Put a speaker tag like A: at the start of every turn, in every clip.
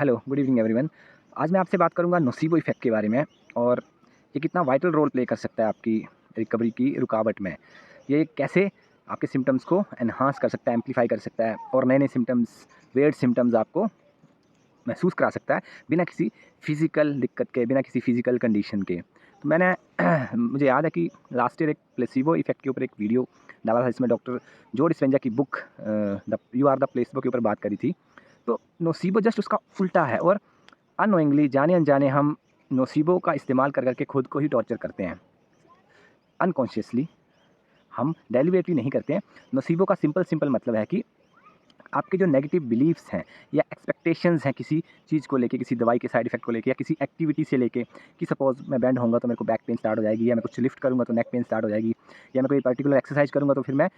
A: Hello, good evening everyone. आज मैं आपसे बात करूँगा नोसीबो इफ़ेक्ट के बारे में और ये कितना वाइटल रोल प्ले कर सकता है आपकी रिकवरी की रुकावट में। ये कैसे आपके सिम्पटम्स को एनहांस कर सकता है, एम्प्लीफाई कर सकता है और नए-नए सिम्पटम्स, वियर्ड सिम्पटम्स आपको महसूस करा सकता है, बिना किसी फ़िज़िकल दिक्कत के, बिना किसी फ़िज़िकल कंडीशन के। तो मैंने मुझे याद है कि लास्ट ईयर एक प्लेसिबो इफ़ेक्ट के ऊपर एक वीडियो डाला था, जिसमें डॉक्टर जो डिस्पेंजा की book the you are the placebo के ऊपर बात करी थी। तो नोसीबो जस्ट उसका उल्टा है और अननोइंगली, जाने-अनजाने हम नोसीबो का इस्तेमाल कर के खुद को ही टॉर्चर करते हैं। अनकॉन्शियसली हम डेलिबरेटली नहीं करते हैं। नोसीबो का सिंपल मतलब है कि आपके जो नेगेटिव बिलीफ्स हैं या एक्सपेक्टेशंस हैं किसी चीज़ को लेके, किसी दवाई के साइड इफ़ेक्ट को लेके या किसी एक्टिविटी से लेके, कि सपोज़ मैं बेंड होऊँगा तो मेरे को बैक पेन स्टार्ट हो जाएगी, या मैं कुछ लिफ्ट करूँगा तो नेक पेन स्टार्ट हो जाएगी, या मैं कोई पर्टिकुलर एक्सरसाइज करूँगा तो फिर मैं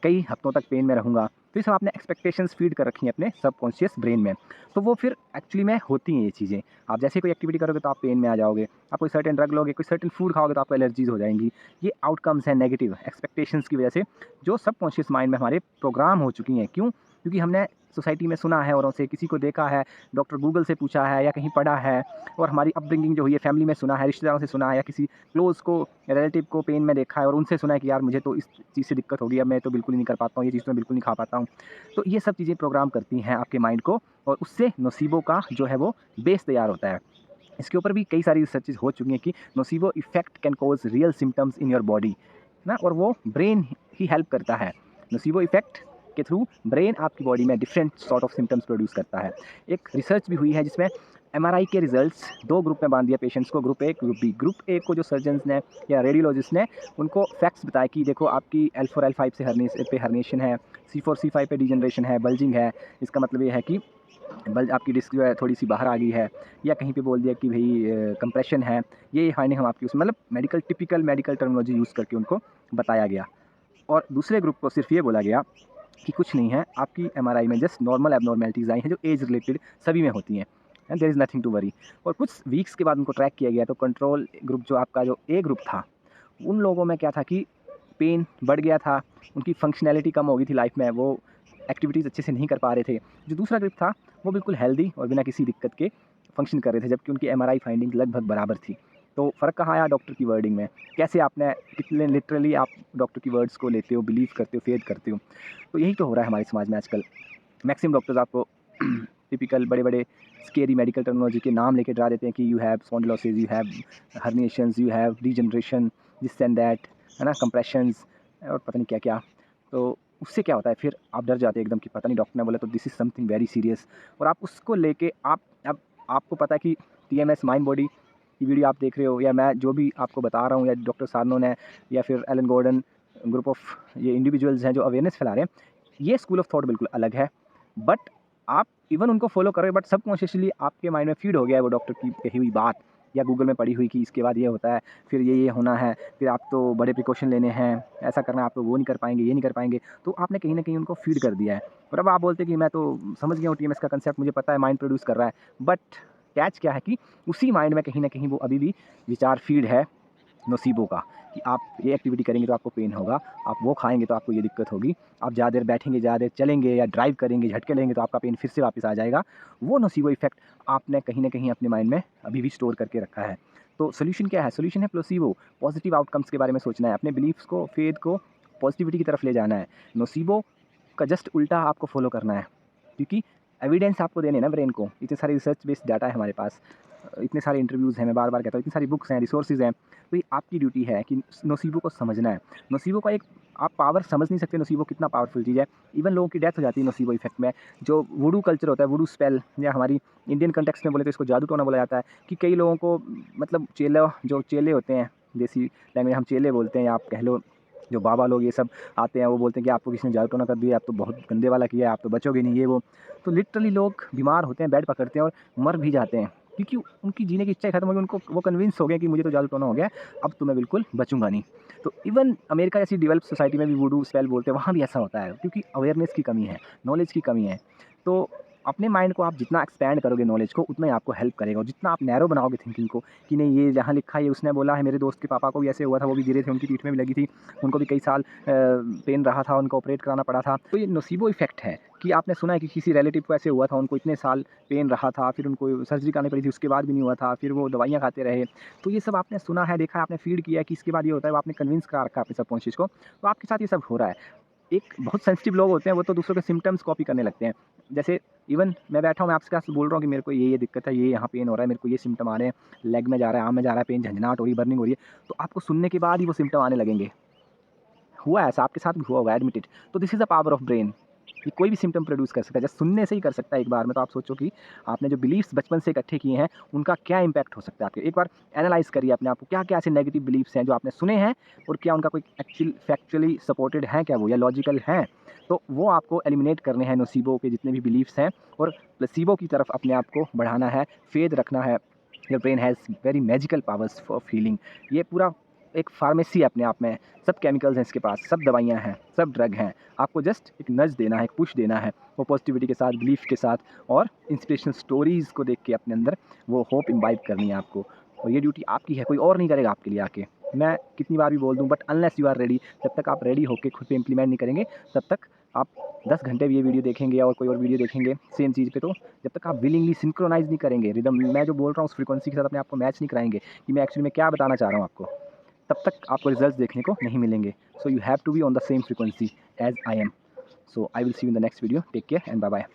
A: कई हफ्तों तक पेन में रहूँगा। तो ये सब आपने एक्सपेक्टेशंस फीड कर रखी हैं अपने सबकॉन्शियस ब्रेन में। तो वो फिर एक्चुअली में होती हैं ये चीज़ें। आप जैसे कोई एक्टिविटी करोगे तो आप पेन में आ जाओगे, आप कोई सर्टेन ड्रग लोगे, कोई सर्टेन फूड खाओगे तो आपको एलर्जीज़ हो जाएँगी। ये आउटकम्स हैं नेगेटिव एक्सपेक्टेशंस की वजह से, जो सबकॉन्शियस माइंड में हमारे प्रोग्राम हो चुकी हैं। क्यों? क्योंकि हमने सोसाइटी में सुना है, औरों से, किसी को देखा है, डॉक्टर गूगल से पूछा है या कहीं पढ़ा है, और हमारी अपब्रिंगिंग जो हुई है, फैमिली में सुना है, रिश्तेदारों से सुना है, या किसी क्लोज़ को, रिलेटिव को पेन में देखा है और उनसे सुना है कि यार मुझे तो इस चीज़ से दिक्कत होगी, अब मैं तो बिल्कुल ही नहीं कर पाता हूँ, ये चीज़ तो मैं बिल्कुल नहीं खा पाता हूँ। तो ये सब चीज़ें प्रोग्राम करती हैं आपके माइंड को, और उससे नोसीबो का जो है वो बेस तैयार होता है। इसके ऊपर भी कई सारी रिसर्चेज़ हो चुकी हैं कि nocebo effect can cause real symptoms in your body ना, और वो ब्रेन ही हेल्प करता है। नोसीबो इफ़ेक्ट के थ्रू ब्रेन आपकी बॉडी में different sort of symptoms produce करता है। एक रिसर्च भी हुई है जिसमें एमआरआई के रिजल्ट्स 2 ग्रुप में बाँट दिया पेशेंट्स को, group A, group B. Group A को जो सर्जन्स ने या रेडियोलॉजिस्ट ने उनको फैक्ट्स बताया कि देखो आपकी L4 L5 से हर्निएशन है, C4 C5 पे डिजनरेशन है, बल्जिंग है। इसका मतलब ये है कि बल्ज आपकी डिस्क जो है थोड़ी-सी बाहर आ गई है, या कहीं पे बोल दिया कि भई कंप्रेशन है। ये फाइंडिंग हम आपकी उसमें मतलब टिपिकल मेडिकल टर्मिनोलॉजी यूज़ करके उनको बताया गया। और दूसरे ग्रुप को सिर्फ ये बोला गया कि कुछ नहीं है, आपकी एमआरआई में जस्ट नॉर्मल एब्नॉर्मैलिटीज़ आई हैं जो एज रिलेटेड सभी में होती हैं, and there is nothing to worry. और कुछ वीक्स के बाद उनको ट्रैक किया गया, तो कंट्रोल ग्रुप जो आपका जो ए ग्रुप था, उन लोगों में क्या था कि पेन बढ़ गया था, उनकी फंक्शनैलिटी कम हो गई थी लाइफ में, वो एक्टिविटीज़ अच्छे से नहीं कर पा रहे थे। जो दूसरा ग्रुप था, वो बिल्कुल हेल्दी और बिना किसी दिक्कत के फंक्शन कर रहे थे, जबकि उनकी एमआरआई फाइंडिंग लगभग बराबर थी। तो फ़र्क कहाँ आया? डॉक्टर की वर्डिंग में। कैसे आपने कितने लिटरली आप डॉक्टर की वर्ड्स को लेते हो, बिलीव करते हो, फेथ करते हो। तो यही तो हो रहा है हमारे समाज में आजकल। मैक्सिमम डॉक्टर्स आपको टिपिकल बड़े-बड़े स्केरी मेडिकल टर्मिनोलॉजी के नाम लेके डरा देते हैं कि you have spondylosis, you have herniations, you have degeneration, this and that, है ना? कंप्रेशंस और पता नहीं क्या-क्या। तो उससे क्या होता है, फिर आप डर जाते हैं एकदम कि पता नहीं, डॉक्टर ने बोला तो this is something very serious, और आप उसको लेके आप अब आपको पता है कि टीएमएस माइंड बॉडी की वीडियो आप देख रहे हो, या मैं जो भी आपको बता रहा हूँ, या डॉक्टर सारनो ने, या फिर एलन गॉर्डन, ग्रुप ऑफ ये इंडिविजुअल्स हैं जो अवेयरनेस फैला रहे हैं, ये स्कूल ऑफ थॉट बिल्कुल अलग है। बट आप इवन उनको फॉलो कर रहे हो, बट सबकॉन्शियसली आपके माइंड में फीड हो गया है वो डॉक्टर की कही हुई बात, या गूगल में पढ़ी हुई कि इसके बाद ये होता है, फिर ये होना है, फिर आप तो बड़े प्रिकॉशन लेने हैं, ऐसा करना है, आप तो वो नहीं कर पाएँगे, ये नहीं कर पाएँगे। तो आपने कहीं न कहीं उनको फीड कर दिया है। और अब आप बोलते हैं कि मैं तो समझ गया हूँ टीएमएस का कांसेप्ट, मुझे पता है माइंड प्रोड्यूस कर रहा है। बट कैच क्या है कि उसी माइंड में कहीं न कहीं वो अभी भी विचार फीड है नोसीबो का, कि आप ये एक्टिविटी करेंगे तो आपको पेन होगा, आप वो खाएँगे तो आपको ये दिक्कत होगी, आप ज़्यादा देर बैठेंगे, ज़्यादा देर चलेंगे या ड्राइव करेंगे, झटके लेंगे तो आपका पेन फिर से वापस आ जाएगा। वो नोसीबो इफ़ेक्ट आपने कहीं न कहीं अपने माइंड में अभी भी स्टोर करके रखा है। तो सॉल्यूशन क्या है? सॉल्यूशन है प्लेसिबो, पॉजिटिव आउटकम्स के बारे में सोचना है, अपने बिलीफ्स को, फेथ को पॉजिटिविटी की तरफ ले जाना है। नोसीबो का जस्ट उल्टा आपको फ़ॉलो करना है, क्योंकि एविडेंस आपको देने हैं ना ब्रेन को। इतने सारे रिसर्च बेस्ड डाटा है हमारे पास, इतने सारे इंटरव्यूज़ हैं, मैं बार-बार कहता हूँ, इतनी सारी बुक्स हैं, रिसोर्सेज़ हैं। तो ये आपकी ड्यूटी है कि नोसीबो को समझना है। नोसीबो का एक आप पावर समझ नहीं सकते, नोसीबो कितना पावरफुल चीज़ है। इवन लोगों की डेथ हो जाती है नोसीबो इफ़ेक्ट में। जो वुडू कल्चर होता है, वुडू स्पेल, या हमारी इंडियन कॉन्टेक्स्ट में बोले तो इसको जादू टोना बोला जाता है, कि कई लोगों को मतलब जो चेले होते हैं, देसी लैंग्वेज हम चेले बोलते हैं, या आप कह लो जो बाबा लोग ये सब आते हैं, वो बोलते हैं कि आपको किसी ने जादू टोना कर दिया, आप तो बहुत गंदे वाला किया है, आप तो बचोगे नहीं, ये वो। तो लिटरली लोग बीमार होते हैं, बेड पकड़ते हैं और मर भी जाते हैं, क्योंकि उनकी जीने की इच्छा ही खत्म हो गई। उनको वो कन्विंस हो गए कि मुझे तो जादू टोना हो गया है, अब तो मैं बिल्कुल बचूंगा नहीं। तो इवन अमेरिका जैसी डेवलप सोसाइटी में भी वुडू स्पेल बोलते हैं, वहाँ भी ऐसा होता है, क्योंकि अवेयरनेस की कमी है, नॉलेज की कमी है। तो अपने माइंड को आप जितना एक्सपैंड करोगे नॉलेज को, उतना ही आपको हेल्प करेगा। और जितना आप नैरो बनाओगे थिंकिंग को कि नहीं ये जहाँ लिखा है, ये उसने बोला है, मेरे दोस्त के पापा को भी ऐसे हुआ था, वो भी गिरे थे, उनकी पीठ में भी लगी थी, उनको भी कई साल पेन रहा था, उनको ऑपरेट कराना पड़ा था। तो ये नोसिबो इफेक्ट है कि आपने सुना है कि किसी रिलेटिव को ऐसे हुआ था, उनको इतने साल पेन रहा था, फिर उनको सर्जरी करानी पड़ी थी, उसके बाद भी नहीं हुआ था, फिर वो दवाइयाँ खाते रहे। तो ये सब आपने सुना है, देखा है, आपने फीड किया है कि इसके बाद ये होता है, वो आपने कन्विंस करा रखा है अपने सबकॉन्शियस को, तो आपके साथ ये सब हो रहा है। एक बहुत सेंसिटिव लोग होते हैं, वो तो दूसरों के सिम्पटम्स कॉपी करने लगते हैं। जैसे इवन मैं बैठा हूँ, मैं आपके पास बोल रहा हूँ कि मेरे को ये दिक्कत है, ये यहाँ पेन हो रहा है, मेरे को ये सिम्पटम आ रहे हैं, लेग में जा रहा है, आर्म में जा रहा है पेन, झंझनाहट हो रही है, बर्निंग हो रही है, तो आपको सुनने के बाद ही वो सिम्पटम आने लगेंगे। हुआ है ऐसा, आपके साथ भी हुआ होगा, एडमिट इट। तो this is the power of brain. ये कोई भी सिम्पटम प्रोड्यूस कर सकता है, जस्ट सुनने से ही कर सकता है एक बार में। तो आप सोचो कि आपने जो बिलीफ्स बचपन से इकट्ठे किए हैं, उनका क्या इम्पैक्ट हो सकता है आपके। एक बार एनालाइज़ करिए अपने आप को, क्या-क्या ऐसे नेगेटिव बिलीफ्स हैं जो आपने सुने हैं, और क्या उनका कोई फैक्चुअली सपोर्टेड है क्या वो, या लॉजिकल हैं? तो वो आपको एलिमिनेट करने हैं, नोसिबो के जितने भी बिलीफ्स हैं, और प्लेसिबो की तरफ अपने आप को बढ़ाना है, फेथ रखना है। Your brain has very magical powers for healing. ये पूरा एक फार्मेसी है अपने आप में, सब केमिकल्स हैं इसके पास, सब दवाइयाँ हैं, सब ड्रग हैं। आपको जस्ट एक नज़ देना है, एक पुश देना है, वो पॉजिटिविटी के साथ, बिलीफ के साथ, और इंस्पिरेशनल स्टोरीज़ को देख के अपने अंदर वो होप इम्बाइब करनी है आपको। और ये ड्यूटी आपकी है, कोई और नहीं करेगा आपके लिए आके। मैं कितनी बार भी बोल दूँ, but unless you are ready, जब तक आप रेडी होके खुद पे इम्प्लीमेंट नहीं करेंगे, तब तक आप 10 घंटे भी ये वीडियो देखेंगे और कोई और वीडियो देखेंगे सेम चीज़ पे, तो जब तक आप विलिंगली सिंक्रोनाइज़ नहीं करेंगे, रिदम मैं जो बोल रहा हूँ उस फ्रीक्वेंसी के साथ अपने आप को मैच नहीं कराएँगे कि मैं एक्चुअली में क्या बताना चाह रहा हूँ आपको, तब तक आपको रिजल्ट्स देखने को नहीं मिलेंगे। So you have to be on the same frequency as I am. So I will see you in the next video. Take care and bye bye.